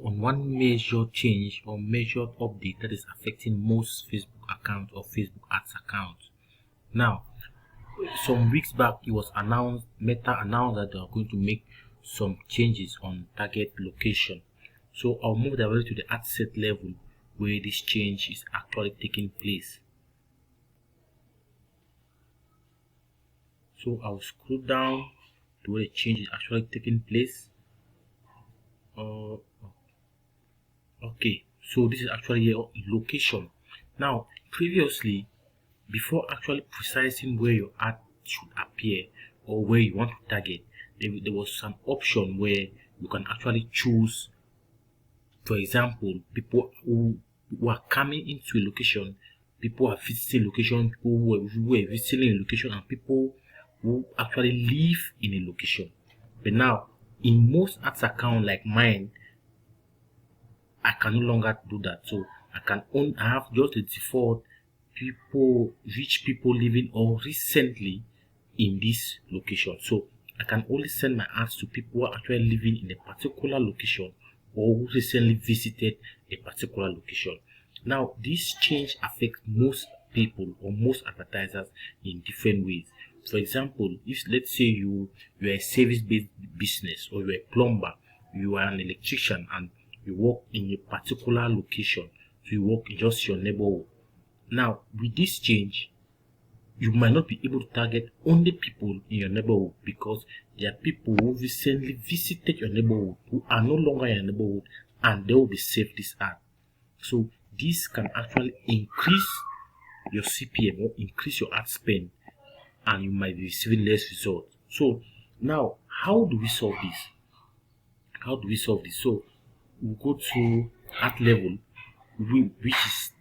on one major change or major update that is affecting most Facebook accounts or Facebook ads accounts. Now, some weeks back, it was announced, Meta announced that they are going to make some changes on target location. So I'll move directly to the ad set level where this change is actually taking place. So I'll scroll down to where the change is actually taking place. Okay, so this is actually your location. Now, previously, before actually precising where your ad should appear or where you want to target, there was an option where you can actually choose, for example, people who are coming into a location, people who are visiting location, people who are visiting a location, and people who actually live in a location. But now, in most ads account like mine, I can no longer do that. So I have just the default rich people living or recently in this location. So I can only send my ads to people who are actually living in a particular location or who recently visited a particular location. Now, this change affects most people or most advertisers in different ways. For example, if let's say you're a service-based business, or you're a plumber, you are an electrician, and you work in a particular location, so you work in just your neighborhood. Now, with this change, you might not be able to target only people in your neighborhood, because there are people who recently visited your neighborhood who are no longer in your neighborhood, and they will be saved this ad. So this can actually increase your CPM or increase your ad spend, and you might be receiving less results. So now, how do we solve this? So we go to ad level, which is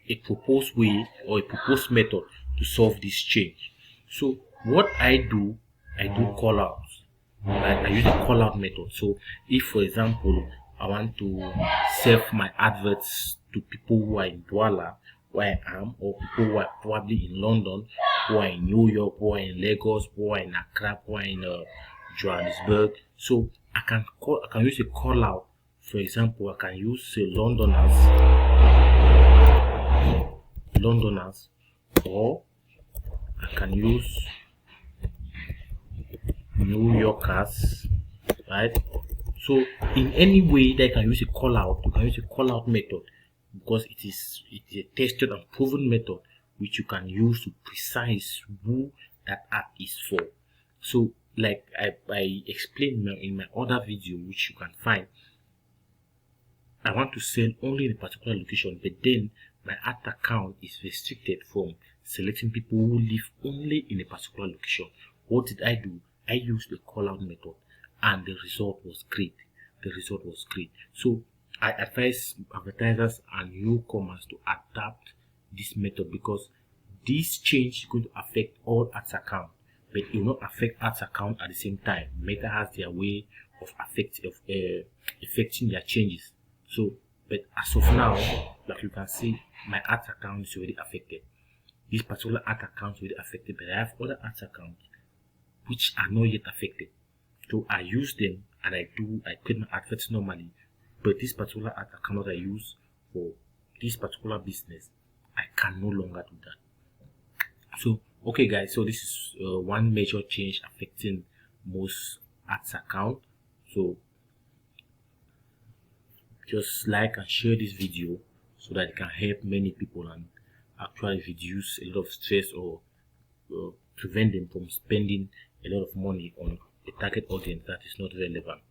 a proposed way or a proposed method to solve this change. So what I do call outs. I use a call out method. So if, for example, I want to serve my adverts to people who are in Douala, where I am, or people who are probably in London, who are in New York, who are in Lagos, who are in Accra, who are in Johannesburg. So I can use a call out. For example, I can use Londoners, or I can use New Yorkers, right? So in any way that I can use a call out, you can use a call out method, because it is a tested and proven method which you can use to precise who that ad is for. So like I explained in my other video, which you can find, I want to sell only in a particular location, but then my ad account is restricted from selecting people who live only in a particular location. What did I do? I used the call out method, and the result was great. So I advise advertisers and newcomers to adapt this method, because this change is going to affect all ads account, but it will not affect ads account at the same time. Meta has their way of affecting their changes. So, but as of now, like you can see, my ads account is already affected. This particular ad account is already affected, but I have other ads accounts which are not yet affected. So I use them, and I create my adverts normally. But this particular ad account that I use for this particular business, I can no longer do that. So okay guys, so this is one major change affecting most ads account. So just like and share this video so that it can help many people and actually reduce a lot of stress, or prevent them from spending a lot of money on a target audience that is not relevant.